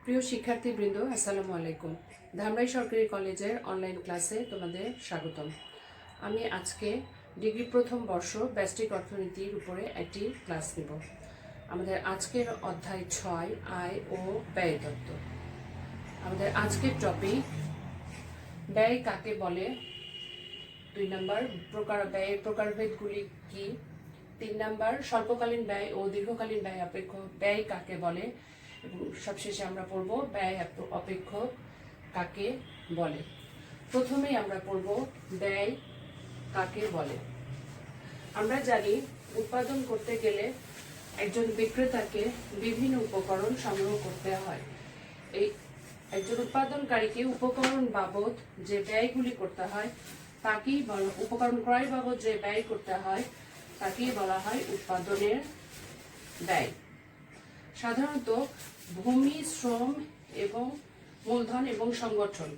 প্রিয় শিক্ষার্থীবৃন্দ, আসসালামু আলাইকুম। ধামরাই সরকারি কলেজের অনলাইন ক্লাসে তোমাদের স্বাগতম। আমি আজকে ডিগ্রি প্রথম বর্ষ ব্যষ্টিক অর্থনীতির উপরে একটি ক্লাস নেব। আমাদের আজকের অধ্যায় 6 আয় ও ব্যয় তত্ত্ব। আমাদের আজকের টপিক ব্যয় কাকে বলে, 2 নম্বর ব্যয়ের প্রকারভেদগুলি কি, 3 নম্বর স্বল্পকালীন ব্যয় ও দীর্ঘকালীন ব্যয় অপেক্ষক ব্যয় কাকে বলে, এবং সবশেষে আমরা পড়ব ব্যয় অপেক্ষক কাকে বলে। প্রথমেই আমরা পড়ব ব্যয় কাকে বলে। আমরা জানি উৎপাদন করতে গেলে একজন বিক্রেতাকে বিভিন্ন উপকরণ সংগ্রহ করতে হয়। এই একজন উৎপাদনকারীকে উপকরণ বাবদ যে ব্যয়গুলি করতে হয় তাকেই উপকরণ ক্রয় বাবদ যে ব্যয় করতে হয় তাকেই বলা হয় উৎপাদনের ব্যয়। সাধারণত ভূমি, শ্রম এবং মূলধন এবং সংগঠন।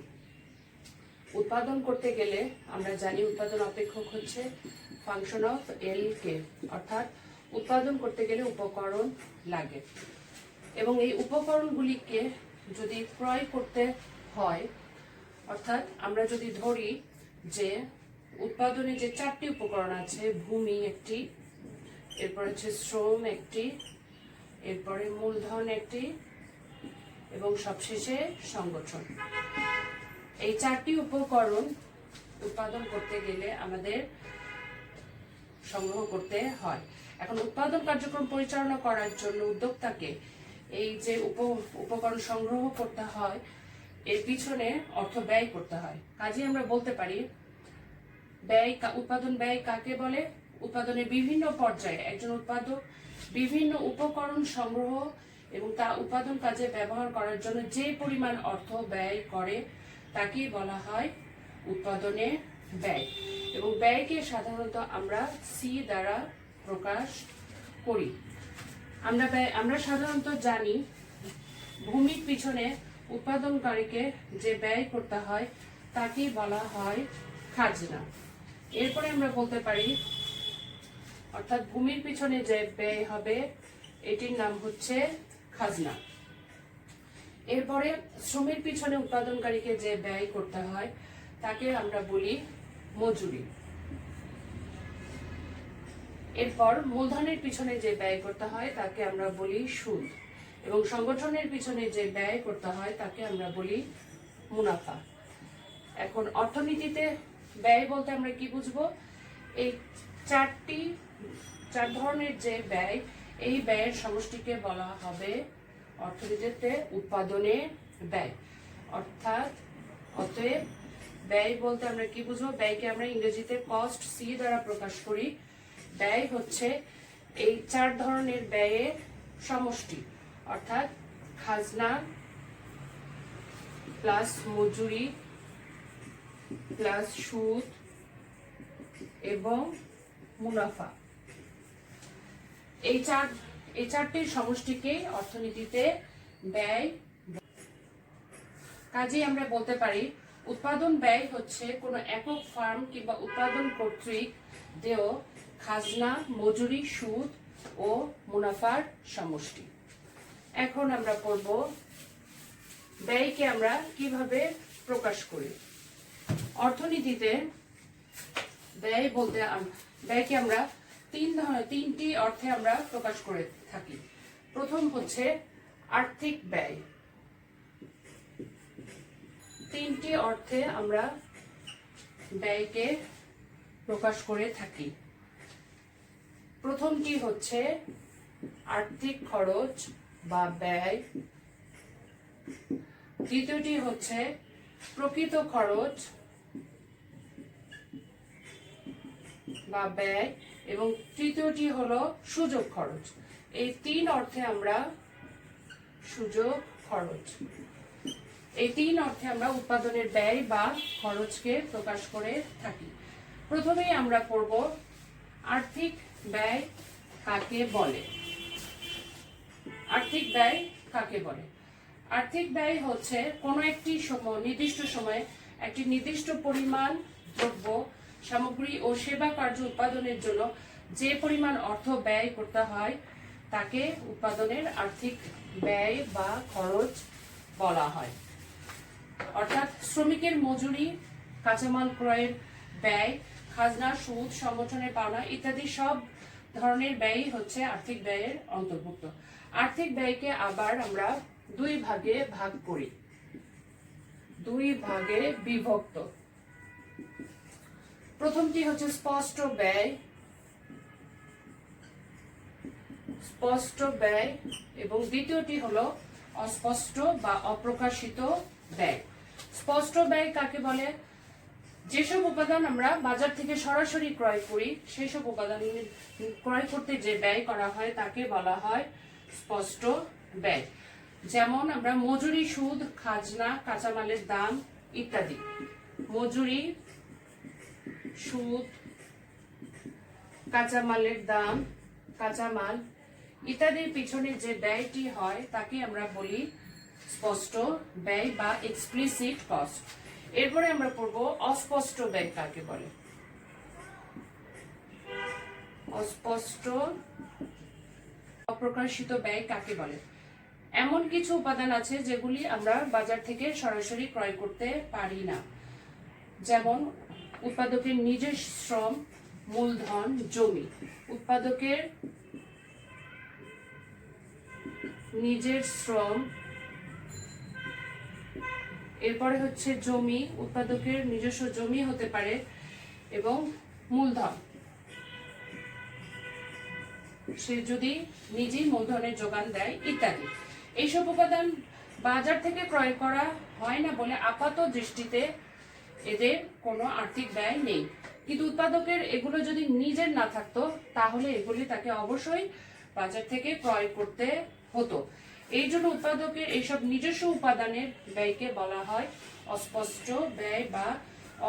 উৎপাদন করতে গেলে আমরা জানি উৎপাদন অপেক্ষক হচ্ছে ফাংশন অফ এল কে, অর্থাৎ উৎপাদন করতে গেলে উপকরণ লাগে এবং এই উপকরণগুলিকে যদি ক্রয় করতে হয়, অর্থাৎ আমরা যদি ধরি যে উৎপাদনে যে 4টি উপকরণ আছে, ভূমি একটি, এরপর হচ্ছে শ্রম একটি, এরপরে মূলধন একটি এবং সবশেষে সংগঠন। এই 4টি উপকরণ উৎপাদন করতে গেলে আমাদের সংগ্রহ করতে হয়। এখন উৎপাদন কার্যক্রম পরিচালনা করার জন্য উদ্যোক্তাকে এই যে উপকরণ সংগ্রহ করতে হয় এর পিছনে অর্থ ব্যয় করতে হয়। কাজে আমরা বলতে পারি উৎপাদন ব্যয় কাকে বলে। উৎপাদনের বিভিন্ন পর্যায়ে একজন উৎপাদক বিভিন্ন উপকরণ সংগ্রহ এবং তা উৎপাদন কাজে ব্যবহার করার জন্য যে পরিমাণ অর্থ ব্যয় করে তাকেই বলা হয় উৎপাদনের ব্যয়। এবং ব্যয়কে সাধারণত আমরা সি দ্বারা প্রকাশ করি। আমরা সাধারণত জানি ভূমির পিছনে উৎপাদনকারীকে যে ব্যয় করতে হয় তাকেই বলা হয় খাজনা। এরপরে আমরা বলতে পারি অর্থাৎ ভূমির পিছনে যে ব্যয় হবে এটির নাম হচ্ছে খাজনা। এরপরে শ্রমের পিছনে উৎপাদনকারীকে যে ব্যয় করতে হয় তাকে আমরা বলি মজুরি। এরপর মূলধনের পিছনে যে ব্যয় করতে হয় তাকে আমরা বলি সুদ এবং সংগঠনের পিছনে যে ব্যয় করতে হয় তাকে আমরা বলি মুনাফা। এখন অর্থনীতিতে ব্যয় বলতে আমরা কি বুঝবো? এই 4 ধরনের যে ব্যয়, এই ব্যয়ের সমষ্টিকে বলা হবে অর্থনীতিতে উৎপাদনের ব্যয়। অতএব ব্যয় বলতে আমরা কি বুঝবো? ব্যয়কে আমরা ইংরেজিতে কস্ট সি দ্বারা প্রকাশ করি। ব্যয় হচ্ছে এই 4 ধরনের ব্যয়ের সমষ্টি, অর্থাৎ খাজনা প্লাস মজুরি প্লাস সুদ এবং মুনাফা। এই 4টির সমষ্টিকে অর্থনীতিতে ব্যয়। কাজেই আমরা বলতে পারি উৎপাদন ব্যয় হচ্ছে কোনো একক ফার্ম কিংবা উৎপাদন কর্তৃক দেয় খাজনা, মজুরি, সুদ ও মুনাফার সমষ্টি। এখন আমরা পড়ব ব্যয়কে আমরা কিভাবে প্রকাশ করি। অর্থনীতিতে ব্যয়কে আমরা তিনটি অর্থে আমরা প্রকাশ করে থাকি। প্রথম হচ্ছে আর্থিক ব্যয়। 3টি অর্থে আমরা ব্যয়কে প্রকাশ করে থাকি। প্রথমটি হচ্ছে আর্থিক খরচ বা ব্যয়, দ্বিতীয়টি হচ্ছে প্রকৃত খরচ বা ব্যয় এবং তৃতীয়টি হলো সুযোগ খরচ। এই 3 অর্থে আমরা সুযোগ খরচ, এই 3 অর্থে আমরা উৎপাদনের ব্যয় বা খরচকে প্রকাশ করে থাকি। প্রথমেই আমরা পড়ব আর্থিক ব্যয় কাকে বলে। আর্থিক ব্যয় কাকে বলে? আর্থিক ব্যয় হচ্ছে কোনো একটি নির্দিষ্ট সময়ে একটি নির্দিষ্ট পরিমাণ দ্রব্য, সামগ্রী ও সেবা কার্য উৎপাদনের জন্য যে পরিমাণ অর্থ ব্যয় করতে হয় তাকে উৎপাদনের আর্থিক ব্যয় বা খরচ বলা হয়। অর্থাৎ শ্রমিকের মজুরি, কাঁচামাল ক্রয়ের ব্যয়, খাজনা, সুদ, সংগঠনের পাওনা ইত্যাদি সব ধরনের ব্যয়ই হচ্ছে আর্থিক ব্যয়ের অন্তর্ভুক্ত। আর্থিক ব্যয়কে আবার আমরা দুই ভাগে ভাগ করি, দুই ভাগে বিভক্ত। প্রথমটি হচ্ছে স্পষ্ট ব্যয়, স্পষ্ট ব্যয়, এবং দ্বিতীয়টি হলো অস্পষ্ট বা অপ্রকাশিত ব্যয়। স্পষ্ট ব্যয় কাকে বলে? যেসব উপাদান আমরা বাজার থেকে সরাসরি ক্রয় করি, সেই সব উপাদান ক্রয় করতে যে ব্যয় করা হয় তাকে বলা হয় স্পষ্ট ব্যয়। যেমন আমরা মজুরি, সুদ, খাজনা, কাঁচামালের দাম ইত্যাদি। মজুরি, সুদ, কাঁচামালের দাম, কাঁচামাল ইত্যাদির পিছনে যে ব্যয়টি হয় তাকে আমরা বলি স্পষ্ট ব্যয় বা এক্সপ্লিসিট কস্ট। এরপরে আমরা পড়ব অস্পষ্ট ব্যয় কাকে বলে। অস্পষ্ট, অপ্রকাশিত ব্যয় কাকে বলে? এমন কিছু উপাদান আছে যেগুলি আমরা বাজার থেকে সরাসরি ক্রয় করতে পারি না, যেমন উৎপাদকের নিজের শ্রম, মূলধন, জমি। উৎপাদকের নিজের শ্রম, এরপরে হচ্ছে জমি, উৎপাদকের নিজস্ব জমি হতে পারে, এবং মূলধন, সে যদি নিজেই মূলধনের যোগান দেয় ইত্যাদি। এইসব উপাদান বাজার থেকে ক্রয় করা হয় না বলে আপাত দৃষ্টিতে এদের কোনো আর্থিক ব্যয় নেই, কিন্তু উৎপাদকের এগুলো যদি নিজের না থাকতো তাহলে এগুলি তাকে অবশ্যই বাজার থেকে ক্রয় করতে হতো। এই জন্য উৎপাদকের এইসব নিজস্ব উপাদানের ব্যয়কে বলা হয় অস্পষ্ট ব্যয় বা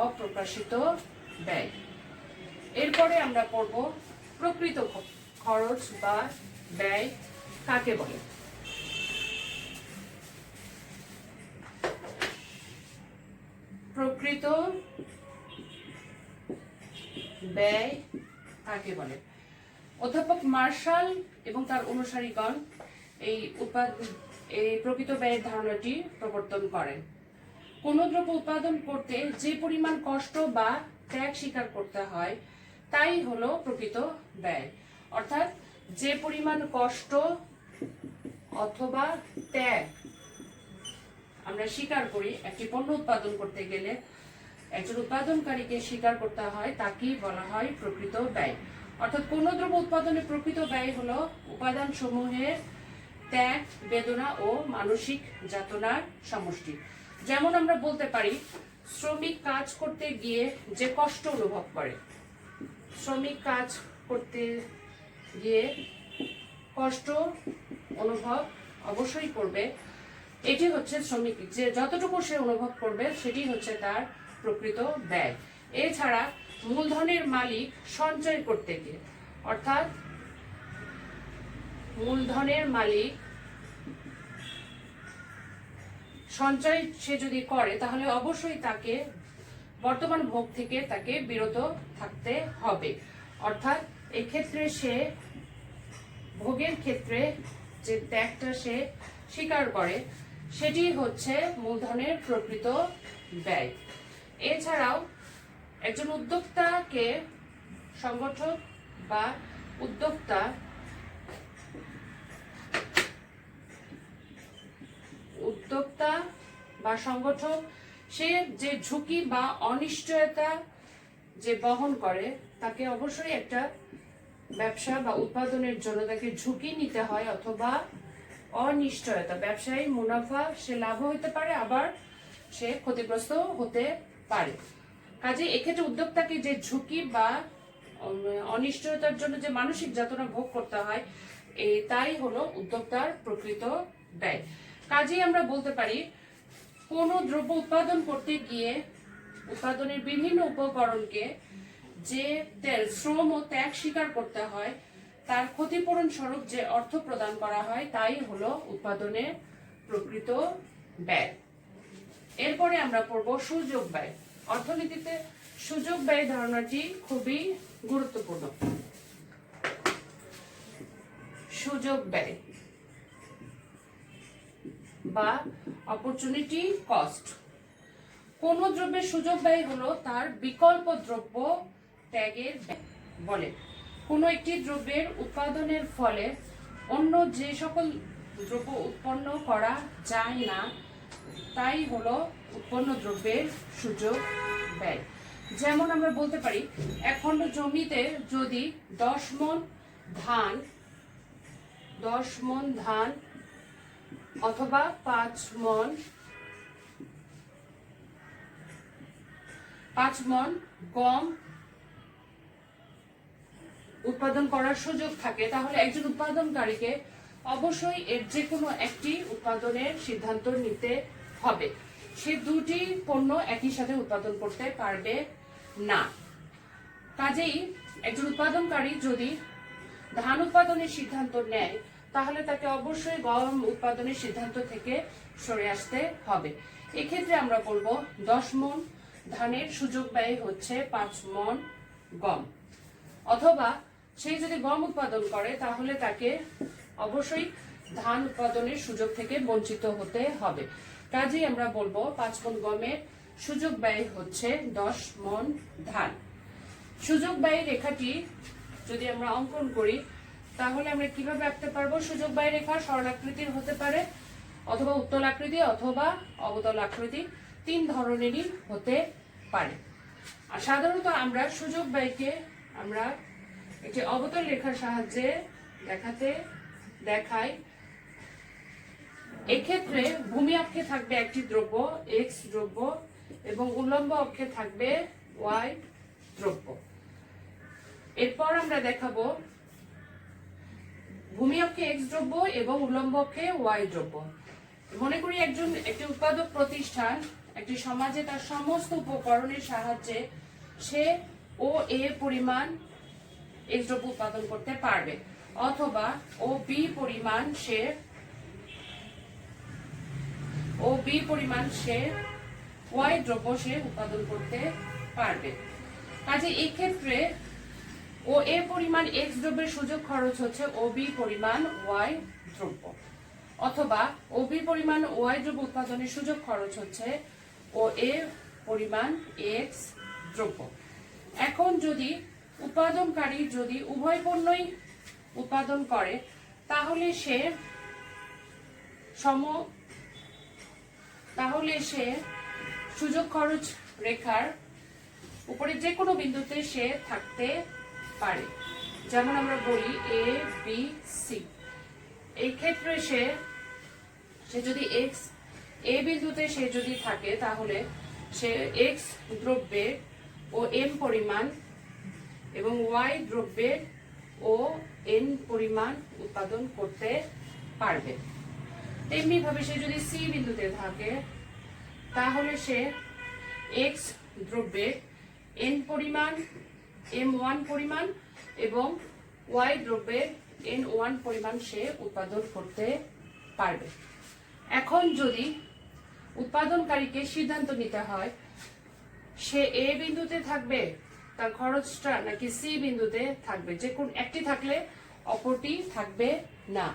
অপ্রকাশিত ব্যয়। এরপরে আমরা পড়ব প্রকৃত খরচ বা ব্যয় কাকে বলে। প্রকৃত ব্যয় কাকে বলে? অধ্যাপক মার্শাল এবং তার অনুসারীগণ এই প্রকৃত ব্যয়ের ধারণাটি প্রবর্তন করেন। কোন দ্রব্য উৎপাদন করতে যে পরিমাণ কষ্ট বা ত্যাগ স্বীকার করতে হয় তাই হলো প্রকৃত ব্যয়। অর্থাৎ যে পরিমাণ কষ্ট অথবা ত্যাগ আমরা স্বীকার করি একটি পণ্য উৎপাদন করতে গেলে, একজন উৎপাদনকারীকে স্বীকার করতে হয়, তাকেই বলা হয় প্রকৃত ব্যয়। অর্থাৎ কোন দ্রব্য উৎপাদনের প্রকৃত ব্যয় হলো উপাদান সমূহের ত্যাগ, বেদনা ও মানসিক যাতনার সমষ্টি। যেমন আমরা বলতে পারি শ্রমিক কাজ করতে গিয়ে যে কষ্ট অনুভব করে, শ্রমিক কাজ করতে গিয়ে কষ্ট অনুভব অবশ্যই করবে, এটি হচ্ছে শ্রমিক যে যতটুকু সে অনুভব করবে সেটি হচ্ছে তার প্রকৃত ব্যয়। এছাড়া মূলধনের মালিক সঞ্চয় করতে গিয়ে, অর্থাৎ মূলধনের মালিক সঞ্চয় সে যদি করে তাহলে অবশ্যই তাকে বর্তমান ভোগ থেকে তাকে বিরত থাকতে হবে। অর্থাৎ এক্ষেত্রে সে ভোগের ক্ষেত্রে যে ত্যাগটা সে স্বীকার করে সেটি হচ্ছে মূলধনের প্রকৃত ব্যয়। এছাড়াও একজন উদ্যোক্তাকে সংগঠক বা উদ্যোক্তা বা সংগঠক সে যে ঝুঁকি বা অনিশ্চয়তা যে বহন করে তাকে অবশ্যই একটা ব্যবসা বা উৎপাদনের জন্য তাকে ঝুঁকি নিতে হয়, অথবা অনিশ্চয়তা, ব্যবসায়ী মুনাফা সে লাভ হতে পারে, আবার সে ক্ষতিগ্রস্ত হতে পারে। কাজে এক্ষেত্রে উদ্যোক্তাকে যে ঝুঁকি বা অনিশ্চয়তার জন্য যে মানসিক যাতনা ভোগ করতে হয় তাই হলো উদ্যোক্তার প্রকৃত ব্যয়। কাজেই আমরা বলতে পারি কোনো দ্রব্য উৎপাদন করতে গিয়ে উৎপাদনের বিভিন্ন উপকরণকে যে শ্রম ও ত্যাগ স্বীকার করতে হয় তার ক্ষতিপূরণ স্বরূপ যে অর্থ প্রদান করা হয় তাই হলো উৎপাদনের প্রকৃত ব্যয়। এরপরে আমরা পড়ব সুযোগ ব্যয়। অর্থনীতিতে সুযোগ ব্যয় ধারণাটি খুবই গুরুত্বপূর্ণ। সুযোগ ব্যয় বা অপরচুনিটি কস্ট। কোন দ্রব্যের সুযোগ ব্যয় হলো তার বিকল্প দ্রব্য ত্যাগের ব্যয় বলে। কোনো একটি দ্রব্যের উৎপাদনের ফলে অন্য যে সকল দ্রব্য উৎপন্ন করা যায় না তাই হলো উৎপন্ন দ্রব্যের সুযোগ ব্যয়। যেমন আমরা বলতে পারি, এক খণ্ড জমিতে যদি 10 মণ ধান অথবা 5 মণ গম উৎপাদন করার সুযোগ থাকে, তাহলে একজন উৎপাদনকারীকে অবশ্যই এর যে কোনো একটি উৎপাদনের সিদ্ধান্ত নিতে হবে। সে দুটি পণ্য একই সাথে উৎপাদন করতে পারবে না। কাজেই একজন উৎপাদনকারী যদি ধান উৎপাদনের সিদ্ধান্ত নেয় তাহলে তাকে অবশ্যই গম উৎপাদনের সিদ্ধান্ত থেকে সরে আসতে হবে। এক্ষেত্রে আমরা বলবো 10 মণ ধানের সুযোগ ব্যয় হচ্ছে 5 মণ গম। অথবা সে যদি গম উৎপাদন করে তাহলে তাকে অবশ্যই ধান উৎপাদনের সুযোগ থেকে বঞ্চিত হতে হবে। কাজেই আমরা বলবো 5 মণ গমের সুযোগ ব্যয় হচ্ছে 10 মণ ধান। সুযোগ ব্যয় রেখাটি যদি আমরা অঙ্কন করি তাহলে আমরা কিভাবে আঁকতে পারবো? সুযোগ ব্যয় রেখা সরলাকৃতির হতে পারে, অথবা উত্তল আকৃতি, অথবা অবতল আকৃতি, 3 ধরনেরই হতে পারে। আর সাধারণত আমরা সুযোগ ব্যয়কে আমরা একটি অবতল রেখার সাহায্যে দেখাই। এক্ষেত্রে ভূমি অক্ষে থাকবে একটি দ্রব্য এক্স দ্রব্য এবং উল্লম্ব অক্ষে থাকবে ওয়াই দ্রব্য। এরপর আমরা দেখাবো ভূমি অক্ষে এক্স দ্রব্য এবং উল্লম্ব অক্ষে ওয়াই দ্রব্য। মনে করি একটি উৎপাদক প্রতিষ্ঠান একটি সমাজে তার সমস্ত উপকরণের সাহায্যে সে ও এ পরিমাণ এক্স দ্রব্য উৎপাদন করতে পারবে, অথবা ও বি পরিমাণ সে ওয়াই দ্রব্য সে উৎপাদন করতে পারবে। কাজে এই ক্ষেত্রে ও এ পরিমাণ এক্স দ্রব্যের সুযোগ খরচ হচ্ছে ও বি পরিমাণ ওয়াই দ্রব্য, অথবা ও বি পরিমাণ ওয়াই দ্রব্য উৎপাদনের সুযোগ খরচ হচ্ছে ও এ পরিমাণ এক্স দ্রব্য। এখন যদি উৎপাদনকারী যদি উভয় পণ্যই উৎপাদন করে তাহলে সে সুযোগ খরচ রেখার উপরে যে কোনো বিন্দুতে সে থাকতে পারে। যেমন আমরা বলি এ বি সি। এই ক্ষেত্রে সে যদি এক্স এ বিন্দুতে সে যদি থাকে তাহলে সে এক্স দ্রব্যের ও এম পরিমাণ এবং ওয়াই দ্রব্যের ও এন পরিমাণ উৎপাদন করতে পারবে। তেমনি ভাবে সে যদি সি বিন্দুতে থাকে তাহলে সে এক্স দ্রব্যের এন পরিমাণ M1 পরিমাণ এবং ওয়াই দ্রব্যের N1 পরিমাণ সে উৎপাদন করতে পারবে। এখন যদি উৎপাদনকারীকে সিদ্ধান্ত নিতে হয় সে এ বিন্দুতে থাকবে তার খরচটা নাকি সি বিন্দুতে থাকবে, যে কোন একটি থাকলে অপরটি থাকবে না।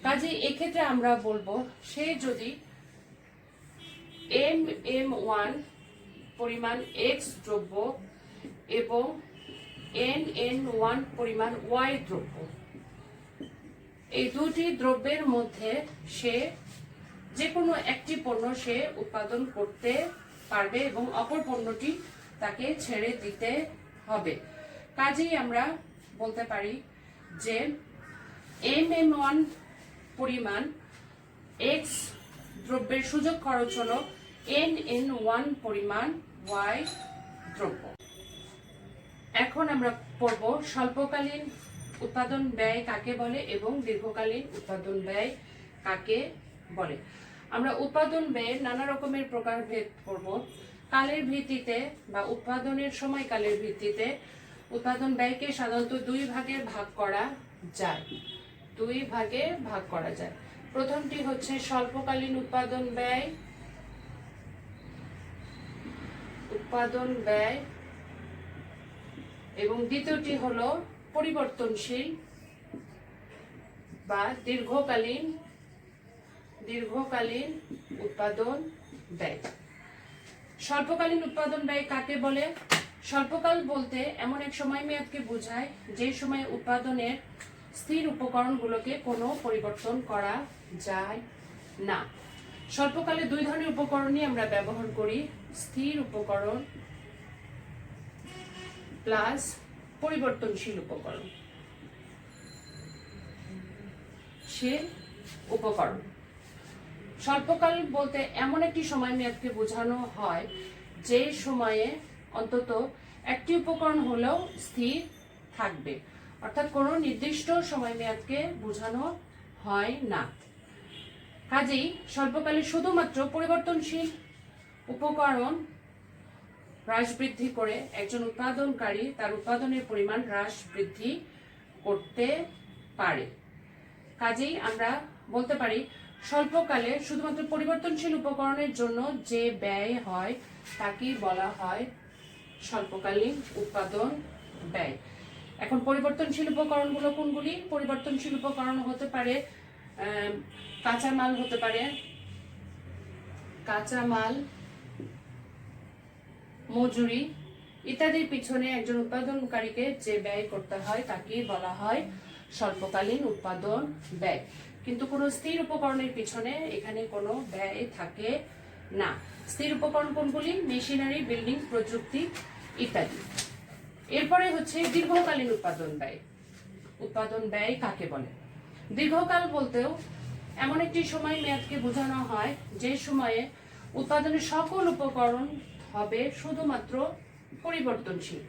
কাজে এক্ষেত্রে আমরা বলবো সে যদি M1 পরিমাণ এক্স দ্রব্য এবং N1 পরিমাণ ওয়াই দ্রব্য, এই দুটি দ্রব্যের মধ্যে সে যে কোনো একটি পণ্য সে উৎপাদন করতে পারবে এবং অপর পণ্যটি তাকে ছেড়ে দিতে হবে। কাজেই আমরা বলতে পারি যে M1 পরিমাণ এক্স দ্রব্যের সুযোগ খরচ হলো N1 পরিমাণ ওয়াই দ্রব্য। এখন আমরা পড়ব স্বল্পকালীন উৎপাদন ব্যয় কাকে বলে এবং দীর্ঘকালীন উৎপাদন ব্যয় কাকে বলে। আমরা উৎপাদন ব্যয়ের নানা রকমের প্রকারভেদ পড়ব। কালের ভিত্তিতে বা উৎপাদনের সময়কালের ভিত্তিতে উৎপাদন ব্যয়কে সাধারণত দুই ভাগে ভাগ করা যায়। প্রথমটি হচ্ছে স্বল্পকালীন উৎপাদন ব্যয় এবং দ্বিতীয়টি হলো দীর্ঘকালীন উৎপাদন ব্যয়। স্বল্পকালীন উৎপাদন ব্যয় কাকে বলে? স্বল্পকাল বলতে এমন এক সময় মেয়াদকে বোঝায় যে সময়ে উৎপাদনের স্থির উপকরণগুলোকে কোনো পরিবর্তন করা যায় না। স্বল্পকালে দুই ধরনের উপকরণই আমরা ব্যবহার করি, স্থির উপকরণ প্লাস পরিবর্তনশীল উপকরণ। উপকরণ স্বল্পকাল বলতে এমন একটি সময় মেয়াদকে বোঝানো হয় যে সময়ে অন্তত একটি উপকরণ হলেও স্থির থাকবে, অর্থাৎ কোনো নির্দিষ্ট সময় মেয়াদকে বোঝানো হয় না। কাজেই স্বল্পকালে শুধুমাত্র পরিবর্তনশীল উপকরণ হ্রাস বৃদ্ধি করে একজন উৎপাদনকারী তার উৎপাদনের পরিমাণ হ্রাস বৃদ্ধি করতে পারে। কাজেই আমরা বলতে পারি স্বল্পকালে শুধুমাত্র পরিবর্তনশীল উপকরণের জন্য যে ব্যয় হয় তাকে বলা হয় স্বল্পকালীন উৎপাদন ব্যয়। এখন পরিবর্তনশীল উপকরণগুলো কোনগুলি? পরিবর্তনশীল উপকরণ হতে পারে কাঁচামাল, হতে পারে কাঁচামাল, মজুরি ইত্যাদির পিছনে একজন উৎপাদনকারীকে যে ব্যয় করতে হয় তাকে বলা হয় স্বল্পকালীন উৎপাদন ব্যয়। কিন্তু কোনো স্থির উপকরণের পিছনে এখানে কোনো ব্যয় থাকে না। স্থির উপকরণ কোনগুলি? মেশিনারি, বিল্ডিং, প্রযুক্তি ইত্যাদি। এরপরে হচ্ছে দীর্ঘকালীন উৎপাদন ব্যয়। উৎপাদন ব্যয় কাকে বলে? দীর্ঘকাল বলতেও এমন একটি সময় মেয়াদকে বোঝানো হয় যে সময়ে উৎপাদনের সকল উপকরণ হবে শুধুমাত্র পরিবর্তনশীল,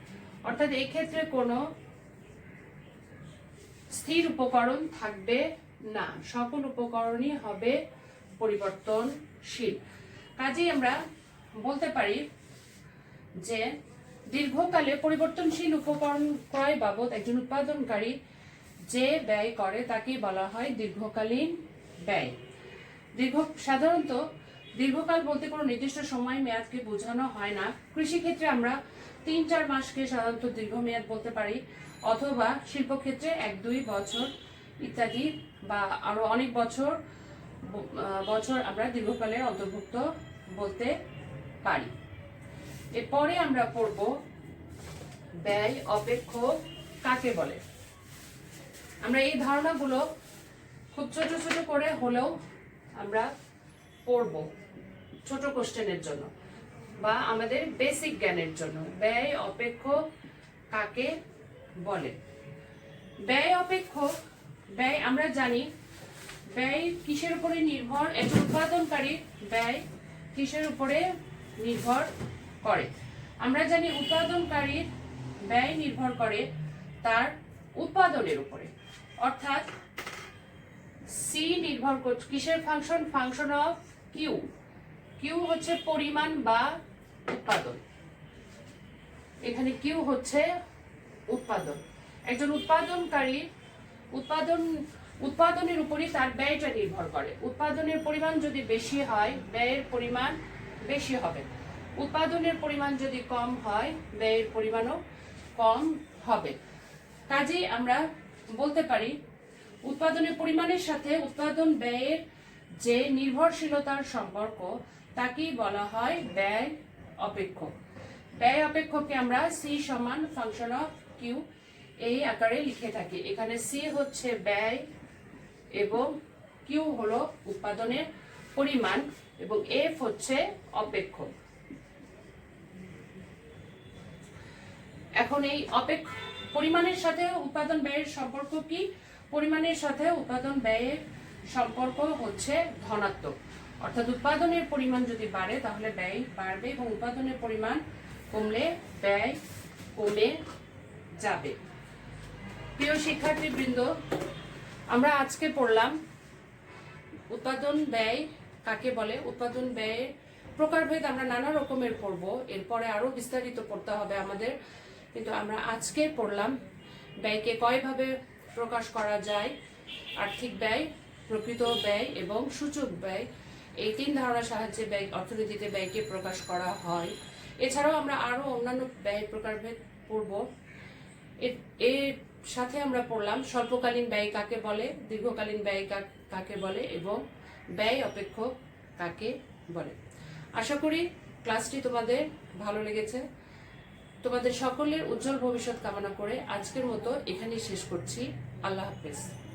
অর্থাৎ এই ক্ষেত্রে কোনো স্থির উপকরণ থাকবে না, সকল উপকরণই হবে পরিবর্তনশীল। কাজেই আমরা বলতে পারি যে দীর্ঘকালে পরিবর্তনশীল উপকরণ ক্রয় বাবদ একজন উৎপাদনকারী যে ব্যয় করে তাকে বলা হয় দীর্ঘকালীন ব্যয়। সাধারণত দীর্ঘকাল বলতে কোনো নির্দিষ্ট সময় মেয়াদকে বোঝানো হয় না। কৃষিক্ষেত্রে আমরা 3-4 মাসকে সাধারণত দীর্ঘমেয়াদ বলতে পারি, অথবা শিল্পক্ষেত্রে 1-2 বছর ইত্যাদি, বা আরো অনেক বছর আমরা দীর্ঘকালের অন্তর্ভুক্ত বলতে পারি। এরপরে আমরা পড়ব ব্যয় অপেক্ষ কাকে বলে। আমরা এই ধারণাগুলো খুব ছোট ছোট করে হলেও আমরা পড়ব ছোট কোশ্চেনের জন্য বা আমাদের বেসিক জ্ঞানের জন্য। ব্যয় অপেক্ষ কাকে বলে? ব্যয় অপেক্ষ ব্যয় আমরা জানি ব্যয় কিসের উপরে নির্ভর, একজন উৎপাদনকারীর ব্যয় কিসের উপরে নির্ভর করে? আমরা জানি উৎপাদনকারীর ব্যয় নির্ভর করে তার উৎপাদনের উপরে, অর্থাৎ সি নির্ভর করছে কিসের function? Function of Q. Q হচ্ছে পরিমাণ বা উৎপাদন, এখানে কিউ হচ্ছে উৎপাদন। একজন উৎপাদনকারী উৎপাদনের উপরই তার ব্যয়টা নির্ভর করে। উৎপাদনের পরিমাণ যদি বেশি হয় ব্যয়ের পরিমাণ বেশি হবে, উৎপাদনের পরিমাণ যদি কম হয় ব্যয়ের পরিমাণও কম হবে। কাজেই আমরা বলতে পারি উৎপাদনের পরিমাণের সাথে উৎপাদন ব্যয়ের যে নির্ভরশীলতার সম্পর্ক তাকেই বলা হয় ব্যয় অপেক্ষ। ব্যয় অপেক্ষকে আমরা সি সমান ফাংশন অফ কিউ এই আকারে লিখে থাকি। এখানে সি হচ্ছে ব্যয় এবং কিউ হলো উৎপাদনের পরিমাণ এবং এফ হচ্ছে অপেক্ষ। এখন এই পরিমাণের সাথে উৎপাদন ব্যয়ের সম্পর্ক কি? পরিমাণের সাথে উৎপাদন ব্যয়ের সম্পর্ক হচ্ছে ধনাত্মক, অর্থাৎ উৎপাদনের পরিমাণ যদি বাড়ে তাহলে ব্যয় বাড়বে এবং উৎপাদনের পরিমাণ কমলে ব্যয় কমে যাবে। প্রিয় শিক্ষার্থীবৃন্দ, আমরা আজকে পড়লাম উৎপাদন ব্যয় কাকে বলে। উৎপাদন ব্যয়ের প্রকারভেদ আমরা নানা রকমের পড়ব, এরপরে আরো বিস্তারিত পড়তে হবে আমাদের, কিন্তু আমরা আজকে পড়লাম ব্যয়কে কয়ভাবে প্রকাশ করা যায়। আর্থিক ব্যয়, প্রকৃত ব্যয় এবং সূচক ব্যয়, এই 3 ধারণার সাহায্যে ব্যয় অর্থনীতিতে ব্যয়কে প্রকাশ করা হয়। এছাড়াও আমরা আরো অন্যান্য ব্যয় প্রকারভেদ পড়ব। এর সাথে আমরা পড়লাম স্বল্পকালীন ব্যয় কাকে বলে, দীর্ঘকালীন ব্যয় কাকে বলে এবং ব্যয় অপেক্ষক কাকে বলে। আশা করি ক্লাসটি তোমাদের ভালো লেগেছে। তোমাদের সকলের উজ্জ্বল ভবিষ্যৎ কামনা করে আজকের মতো এখানেই শেষ করছি। আল্লাহ হাফেজ।